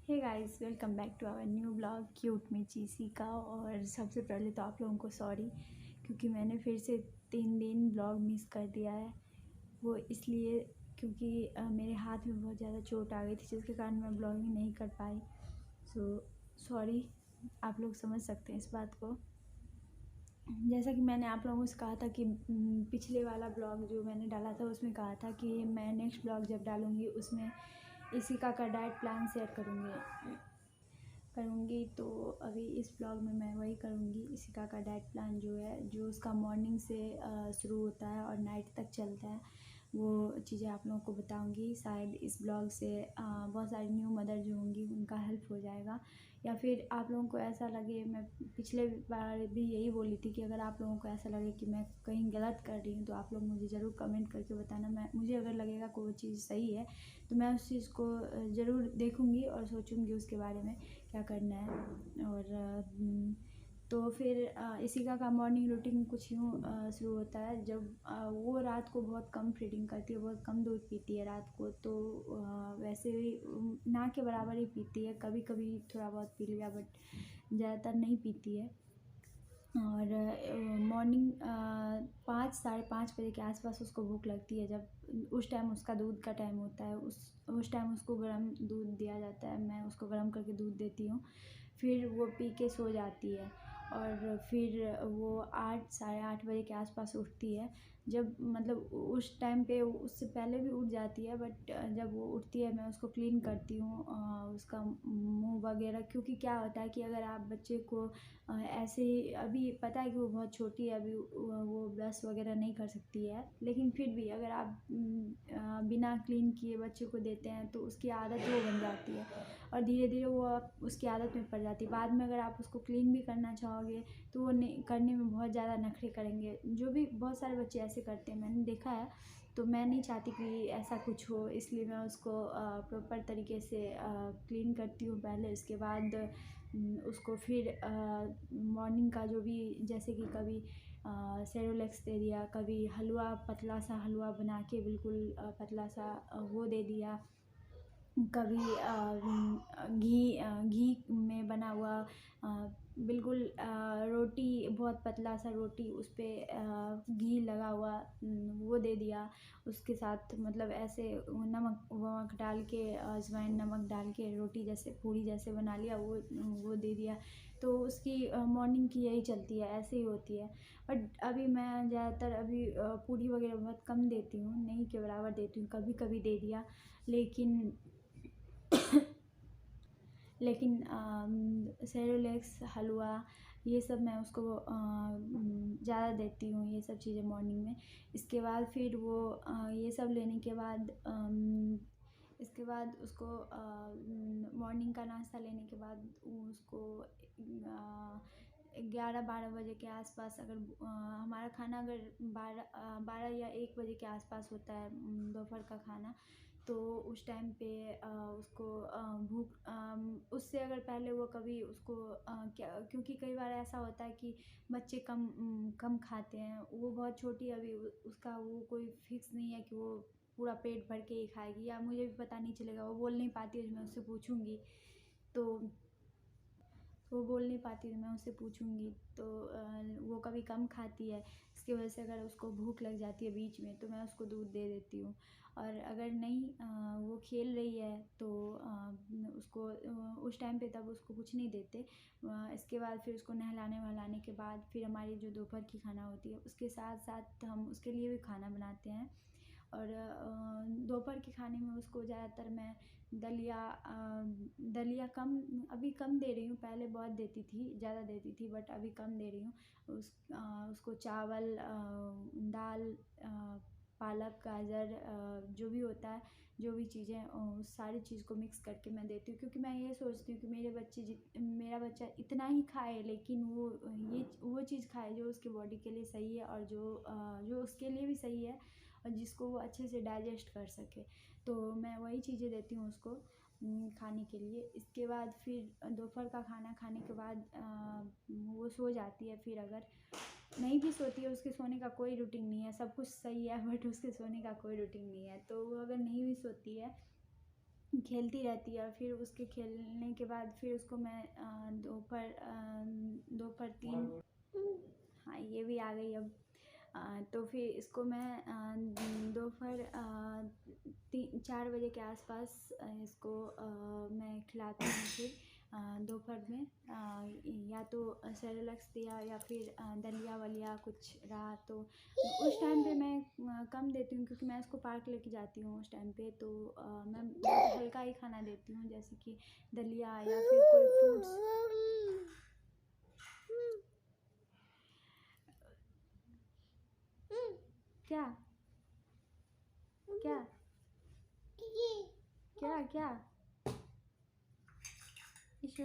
Hey guys, welcome back to our new blog cute में चीसी का। और सबसे पहले तो आप लोगों को सॉरी, क्योंकि मैंने फिर से 3 दिन ब्लॉग मिस कर दिया है। वो इसलिए क्योंकि मेरे हाथ में बहुत ज़्यादा चोट आ गई थी, जिसके कारण मैं ब्लॉगिंग नहीं कर पाई। सो सॉरी, आप लोग समझ सकते हैं इस बात को। जैसा कि मैंने आप लोगों से कहा था कि पिछले वाला ब्लॉग जो मैंने डाला था उसमें कहा था कि मैं नेक्स्ट ब्लॉग जब डालूँगी उसमें इशिका का डाइट प्लान शेयर करूँगी। तो अभी इस ब्लॉग में मैं वही करूँगी। इशिका का डाइट प्लान जो है, जो उसका मॉर्निंग से शुरू होता है और नाइट तक चलता है, वो चीज़ें आप लोगों को बताऊँगी। शायद इस ब्लॉग से बहुत सारी न्यू मदर जो होंगी उनका हेल्प हो जाएगा, या फिर आप लोगों को ऐसा लगे। मैं पिछले बार भी यही बोली थी कि अगर आप लोगों को ऐसा लगे कि मैं कहीं गलत कर रही हूँ तो आप लोग मुझे ज़रूर कमेंट करके बताना। मुझे अगर लगेगा कि वो चीज़ सही है तो मैं उस चीज़ को ज़रूर देखूँगी और सोचूँगी उसके बारे में क्या करना है। और तो फिर इशिका का मॉर्निंग रूटीन कुछ यूँ शुरू होता है। जब वो रात को बहुत कम फीडिंग करती है, बहुत कम दूध पीती है रात को, तो वैसे भी ना के बराबर ही पीती है। कभी कभी थोड़ा बहुत पी लिया, बट ज़्यादातर नहीं पीती है। और मॉर्निंग 5 साढ़े 5 बजे के आसपास उसको भूख लगती है। जब उस टाइम उसका दूध का टाइम होता है, उस टाइम उसको गर्म दूध दिया जाता है। मैं उसको गर्म करके दूध देती हूँ, फिर वो पी के सो जाती है। और फिर वो 8 साढ़े 8 बजे के आसपास उठती है। जब मतलब उस टाइम पे उससे पहले भी उठ जाती है, बट जब वो उठती है मैं उसको क्लीन करती हूँ, उसका मुंह वगैरह। क्योंकि क्या होता है कि अगर आप बच्चे को ऐसे ही, अभी पता है कि वो बहुत छोटी है, अभी वो ब्रश वगैरह नहीं कर सकती है, लेकिन फिर भी अगर आप बिना क्लीन किए बच्चे को देते हैं तो उसकी आदत वो बन जाती है और धीरे धीरे वो उसकी आदत में पड़ जाती है। बाद में अगर आप उसको क्लीन भी करना चाहोगे तो वो करने में बहुत ज़्यादा नखरे करेंगे, जो भी बहुत सारे बच्चे ऐसे करते हैं, मैंने देखा है। तो मैं नहीं चाहती कि ऐसा कुछ हो, इसलिए मैं उसको प्रॉपर तरीके से क्लीन करती हूँ पहले। उसके बाद उसको फिर मॉर्निंग का जो भी, जैसे कि कभी सेरोलैक्स दे दिया, कभी हलवा, पतला सा हलवा बना के बिल्कुल पतला सा वो दे दिया, कभी घी में बना हुआ बिल्कुल रोटी, बहुत पतला सा रोटी, उस पर घी लगा हुआ वो दे दिया। उसके साथ मतलब ऐसे नमक वमक डाल के, अजवाइन नमक डाल के रोटी जैसे पूरी जैसे बना लिया, वो दे दिया। तो उसकी मॉर्निंग की यही चलती है, ऐसे ही होती है। बट अभी मैं ज़्यादातर अभी पूरी वगैरह बहुत कम देती हूँ, नहीं के बराबर देती हूँ, कभी कभी दे दिया। लेकिन सेरोलैक्स, हलवा, ये सब मैं उसको ज़्यादा देती हूँ, ये सब चीज़ें मॉर्निंग में। इसके बाद फिर वो ये सब लेने के बाद इसके बाद उसको मॉर्निंग का नाश्ता लेने के बाद उसको 11-12 बजे के आसपास, अगर हमारा खाना अगर 12 या 1 बजे के आसपास होता है दोपहर का खाना, तो उस टाइम पे उसको भूख, उससे अगर पहले वो कभी उसको क्या, क्योंकि कई बार ऐसा होता है कि बच्चे कम खाते हैं। वो बहुत छोटी है अभी, उसका वो कोई फिक्स नहीं है कि वो पूरा पेट भर के ही खाएगी, या मुझे भी पता नहीं चलेगा। वो बोल नहीं पाती है, मैं उससे पूछूंगी तो वो बोल नहीं पाती तो मैं उससे पूछूंगी। तो वो कभी कम खाती है, इसकी वजह से अगर उसको भूख लग जाती है बीच में तो मैं उसको दूध दे देती हूँ। और अगर नहीं वो खेल रही है तो उसको उस टाइम पे तब उसको कुछ नहीं देते। इसके बाद फिर उसको नहलाने वहलाने के बाद फिर हमारी जो दोपहर की खाना होती है उसके साथ साथ हम उसके लिए भी खाना बनाते हैं। और दोपहर के खाने में उसको ज़्यादातर मैं दलिया कम, अभी कम दे रही हूँ, पहले बहुत देती थी, ज़्यादा देती थी, बट अभी कम दे रही हूँ। उसको चावल, दाल, पालक, गाजर, जो भी होता है, जो भी चीज़ें, उस सारी चीज़ को मिक्स करके मैं देती हूँ। क्योंकि मैं ये सोचती हूँ कि मेरा बच्चा इतना ही खाए, लेकिन वो चीज़ खाए जो उसके बॉडी के लिए सही है, और जो उसके लिए भी सही है, और जिसको वो अच्छे से डाइजेस्ट कर सके। तो मैं वही चीज़ें देती हूँ उसको खाने के लिए। इसके बाद फिर दोपहर का खाना खाने के बाद वो सो जाती है। फिर अगर नहीं भी सोती है, उसके सोने का कोई रूटीन नहीं है, सब कुछ सही है, बट उसके सोने का कोई रूटीन नहीं है। तो वो अगर नहीं भी सोती है खेलती रहती है। और फिर उसके खेलने के बाद फिर उसको मैं दोपहर 3, हाँ ये भी आ गई अब। तो फिर इसको मैं दोपहर 4 बजे के आसपास इसको मैं खिलाती हूँ। फिर दोपहर में या तो सेरेलैक्स दिया या फिर दलिया वलिया कुछ रहा तो उस टाइम पे मैं कम देती हूँ, क्योंकि मैं इसको पार्क लेके जाती हूँ उस टाइम पे। तो मैं बहुत हल्का ही खाना देती हूँ, जैसे कि दलिया या फिर कोई फ्रूट्स। क्या क्या क्या क्या इशू,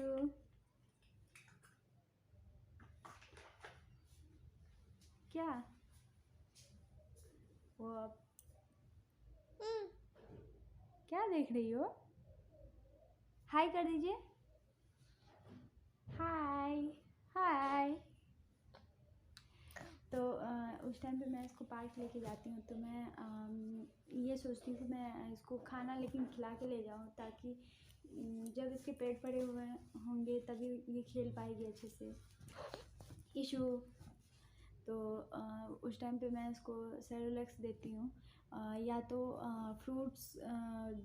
क्या वो क्या देख रही हो? हाय कर दीजिए, हाय हाय। तो उस टाइम पे मैं इसको पार्क लेके जाती हूँ, तो मैं ये सोचती हूँ कि मैं इसको खाना लेकिन खिला के ले जाऊँ, ताकि जब इसके पेट भरे हुए होंगे तभी ये खेल पाएगी अच्छे से। इशू, तो उस टाइम पे मैं इसको सेरेलैक्स देती हूँ, या तो फ्रूट्स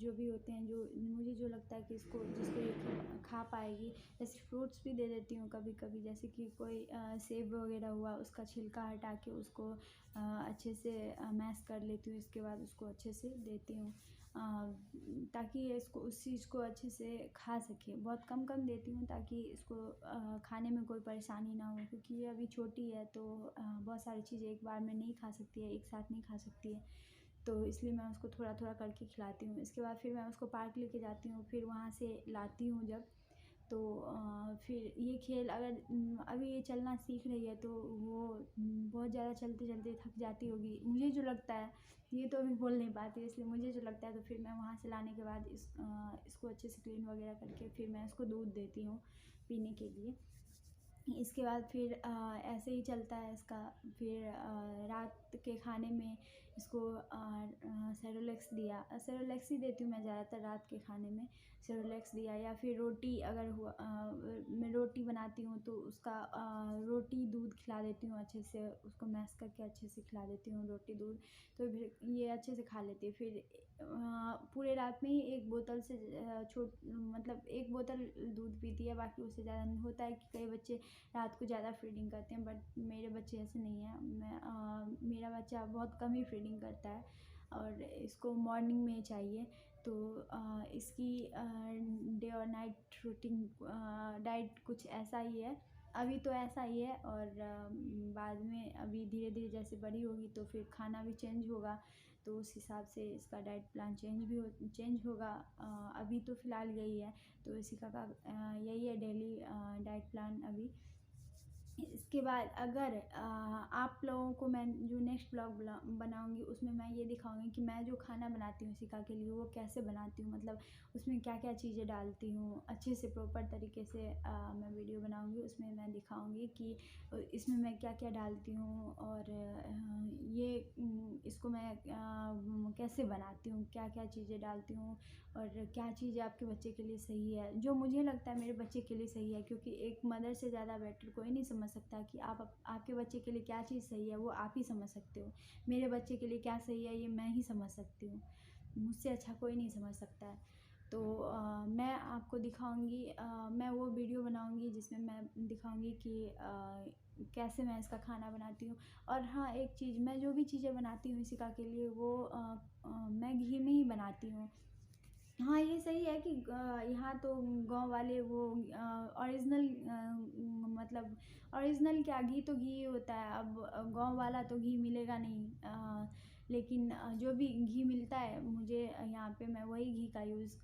जो भी होते हैं, जो मुझे जो लगता है कि जिसको ये खा पाएगी, जैसे फ्रूट्स भी दे देती हूँ कभी कभी, जैसे कि कोई सेब वगैरह हुआ, उसका छिलका हटा के उसको अच्छे से मैश कर लेती हूँ। इसके बाद उसको अच्छे से देती हूँ, ताकि ये इसको उस चीज़ को अच्छे से खा सके। बहुत कम कम देती हूँ ताकि इसको खाने में कोई परेशानी ना हो, क्योंकि ये अभी छोटी है, तो बहुत सारी चीज़ें एक बार में नहीं खा सकती है, एक साथ नहीं खा सकती है। तो इसलिए मैं उसको थोड़ा थोड़ा करके खिलाती हूँ। इसके बाद फिर मैं उसको पार्क लेके जाती हूँ, फिर वहाँ से लाती हूँ जब, तो फिर ये खेल अगर अभी ये चलना सीख रही है, तो वो बहुत ज़्यादा चलते चलते थक जाती होगी, मुझे जो लगता है। ये तो अभी बोल नहीं पाती, इसलिए मुझे जो लगता है। तो फिर मैं वहाँ से लाने के बाद इसको अच्छे से क्लीन वगैरह करके फिर मैं इसको दूध देती हूँ पीने के लिए। इसके बाद फिर ऐसे ही चलता है इसका। फिर रात के खाने में इसको सेरेलैक्स ही देती हूँ मैं ज़्यादातर रात के खाने में। सेरेलैक्स दिया, या फिर रोटी अगर हुआ, मैं रोटी बनाती हूँ तो उसका रोटी दूध खिला देती हूँ अच्छे से, उसको मैश करके अच्छे से खिला देती हूँ रोटी दूध। तो फिर ये अच्छे से खा लेती है। फिर पूरे रात में ही एक बोतल से मतलब एक बोतल दूध पीती है, बाकी उससे ज़्यादा नहीं। होता है कि कई बच्चे रात को ज़्यादा फीडिंग करते हैं, बट मेरे बच्चे ऐसे नहीं हैं। मेरा बच्चा बहुत कम ही फीडिंग करता है, और इसको मॉर्निंग में चाहिए। तो इसकी डे और नाइट रूटीन डाइट कुछ ऐसा ही है, अभी तो ऐसा ही है। और बाद में अभी धीरे धीरे जैसे बड़ी होगी तो फिर खाना भी चेंज होगा, तो उस हिसाब से इसका डाइट प्लान चेंज होगा। अभी तो फ़िलहाल यही है, तो इसी का यही है डेली डाइट प्लान अभी। इसके बाद अगर आप लोगों को मैं जो नेक्स्ट ब्लॉग बनाऊंगी, उसमें मैं ये दिखाऊंगी कि मैं जो खाना बनाती हूँ सिका के लिए, वो कैसे बनाती हूँ, मतलब उसमें क्या क्या चीज़ें डालती हूँ। अच्छे से प्रॉपर तरीके से मैं वीडियो बनाऊंगी, उसमें मैं दिखाऊंगी कि इसमें मैं क्या क्या डालती हूँ, और इसको मैं कैसे बनाती हूँ, क्या क्या चीज़ें डालती हूँ, और क्या चीज़ आपके बच्चे के लिए सही है, जो मुझे लगता है मेरे बच्चे के लिए सही है। क्योंकि एक मदर से ज़्यादा बेटर कोई नहीं समझ सकता कि आपके बच्चे के लिए क्या चीज़ सही है, वो आप ही समझ सकते हो। मेरे बच्चे के लिए क्या सही है, ये मैं ही समझ सकती हूँ, मुझसे अच्छा कोई नहीं समझ सकता है। तो मैं आपको दिखाऊंगी, मैं वो वीडियो बनाऊंगी जिसमें मैं दिखाऊंगी कि कैसे मैं इसका खाना बनाती हूँ। और हाँ, एक चीज़, मैं जो भी चीज़ें बनाती हूँ सिका के लिए, वो मैं घी में ही बनाती हूँ। हाँ, ये सही है कि यहाँ तो गांव वाले वो ओरिजिनल, मतलब ओरिजिनल क्या, घी तो घी होता है। अब गांव वाला तो घी मिलेगा नहीं, लेकिन जो भी घी मिलता है मुझे यहाँ पे, मैं वही घी का यूज़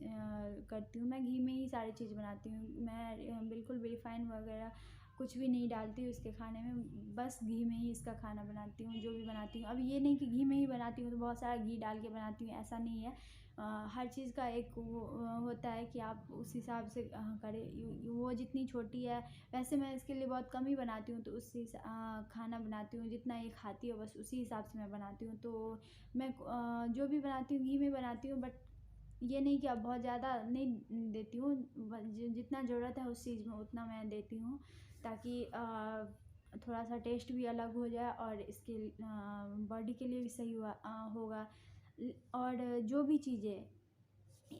करती हूँ। मैं घी में ही सारी चीज़ बनाती हूँ, मैं बिल्कुल भी रिफाइन वगैरह कुछ भी नहीं डालती हूँ इसके खाने में, बस घी में ही इसका खाना बनाती हूँ जो भी बनाती हूँ। अब ये नहीं कि घी में ही बनाती हूँ तो बहुत सारा घी डाल के बनाती हूँ, ऐसा नहीं है। हर चीज़ का एक वो होता है कि आप उस हिसाब से करें। वो जितनी छोटी है, वैसे मैं इसके लिए बहुत कम ही बनाती हूँ, तो उसी खाना बनाती हूँ जितना ये खाती है, बस उसी हिसाब से मैं बनाती हूँ। तो मैं जो भी बनाती हूँ घी में बनाती हूँ, बट ये नहीं कि अब बहुत ज़्यादा नहीं देती हूँ, जितना ज़रूरत है उस चीज़ में उतना मैं देती हूँ, ताकि थोड़ा सा टेस्ट भी अलग हो जाए और इसके बॉडी के लिए भी सही होगा। और जो भी चीज़ें,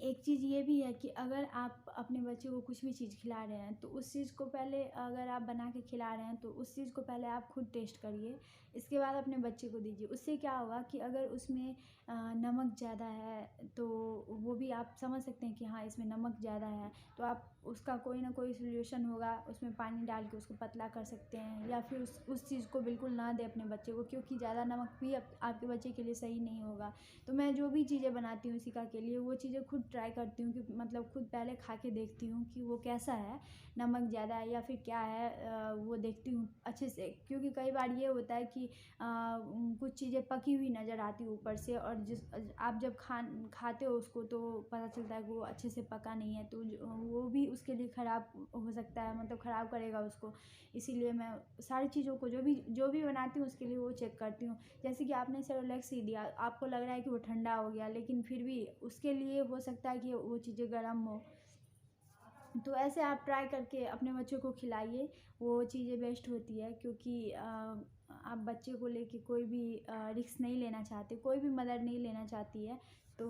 एक चीज़ ये भी है कि अगर आप अपने बच्चे को कुछ भी चीज़ खिला रहे हैं तो उस चीज़ को पहले, अगर आप बना के खिला रहे हैं तो उस चीज़ को पहले आप खुद टेस्ट करिए, इसके बाद अपने बच्चे को दीजिए। उससे क्या होगा कि अगर उसमें नमक ज़्यादा है तो वो भी आप समझ सकते हैं कि हाँ इसमें नमक ज़्यादा है, तो आप उसका कोई ना कोई सोल्यूशन होगा, उसमें पानी डाल के उसको पतला कर सकते हैं, या फिर उस चीज़ को बिल्कुल ना दें अपने बच्चे को, क्योंकि ज़्यादा नमक भी आपके बच्चे के लिए सही नहीं होगा। तो मैं जो भी चीज़ें बनाती हूँ सिका के लिए, वो चीज़ें खुद ट्राई करती हूँ कि मतलब खुद पहले खा के देखती हूँ कि वो कैसा है, नमक ज़्यादा है या फिर क्या है, वो देखती हूँ अच्छे से। क्योंकि कई बार ये होता है कि कुछ चीज़ें पकी हुई नज़र आती है ऊपर से, और आप जब खाते हो उसको तो पता चलता है कि वो अच्छे से पका नहीं है, तो वो भी उसके लिए ख़राब हो सकता है, मतलब ख़राब करेगा उसको। इसीलिए मैं सारी चीज़ों को जो भी बनाती हूँ उसके लिए वो चेक करती हूँ। जैसे कि आपने सेरेलैक्स ही दिया, आपको लग रहा है कि वो ठंडा हो गया, लेकिन फिर भी उसके लिए हो सकता है कि वो चीज़ें गर्म हो। तो ऐसे आप ट्राई करके अपने बच्चों को खिलाइए, वो चीज़ें बेस्ट होती है। क्योंकि आप बच्चे को लेके कोई भी रिस्क नहीं लेना चाहते, कोई भी मदर नहीं लेना चाहती है, तो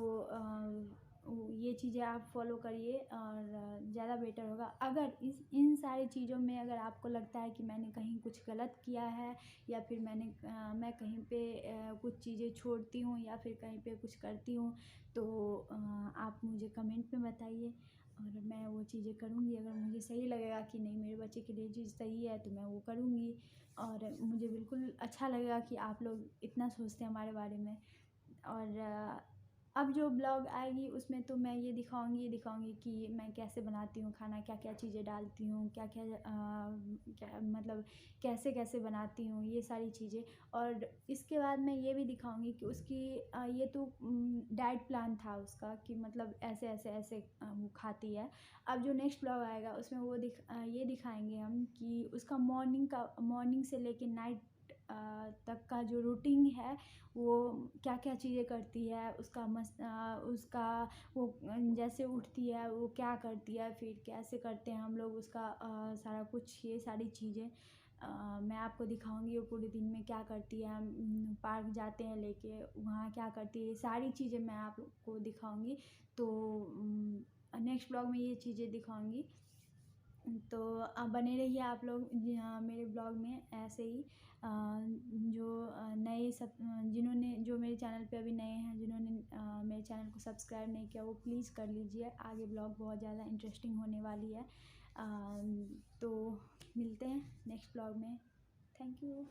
ये चीज़ें आप फॉलो करिए और ज़्यादा बेटर होगा। अगर इन सारी चीज़ों में अगर आपको लगता है कि मैंने कहीं कुछ गलत किया है, या फिर मैं कहीं पे कुछ चीज़ें छोड़ती हूँ या फिर कहीं पे कुछ करती हूँ, तो आप मुझे कमेंट में बताइए और मैं वो चीज़ें करूँगी। अगर मुझे सही लगेगा कि नहीं मेरे बच्चे के लिए चीज़ सही है तो मैं वो करूँगी, और मुझे बिल्कुल अच्छा लगेगा कि आप लोग इतना सोचते हैं हमारे बारे में। और अब जो ब्लॉग आएगी उसमें तो मैं ये दिखाऊंगी कि मैं कैसे बनाती हूँ खाना, क्या क्या चीज़ें डालती हूँ, क्या मतलब कैसे कैसे बनाती हूँ, ये सारी चीज़ें। और इसके बाद मैं ये भी दिखाऊंगी कि उसकी ये तो डाइट प्लान था उसका, कि मतलब ऐसे ऐसे ऐसे वो खाती है। अब जो नेक्स्ट ब्लॉग आएगा उसमें वो ये दिखाएंगे हम कि उसका मॉर्निंग से लेके नाइट तक का जो रूटीन है, वो क्या क्या चीज़ें करती है, उसका वो जैसे उठती है वो क्या करती है, फिर कैसे करते हैं हम लोग उसका सारा कुछ, ये सारी चीज़ें मैं आपको दिखाऊंगी। वो पूरे दिन में क्या करती है, हम पार्क जाते हैं लेके, वहाँ क्या करती है, ये सारी चीज़ें मैं आपको दिखाऊंगी। तो नेक्स्ट ब्लॉग में ये चीज़ें दिखाऊंगी। तो बने रहिए आप लोग मेरे ब्लॉग में ऐसे ही। जो नए सब जिन्होंने जो मेरे चैनल पे अभी नए हैं, जिन्होंने मेरे चैनल को सब्सक्राइब नहीं किया, वो प्लीज़ कर लीजिए। आगे ब्लॉग बहुत ज़्यादा इंटरेस्टिंग होने वाली है। तो मिलते हैं नेक्स्ट ब्लॉग में। Thank you.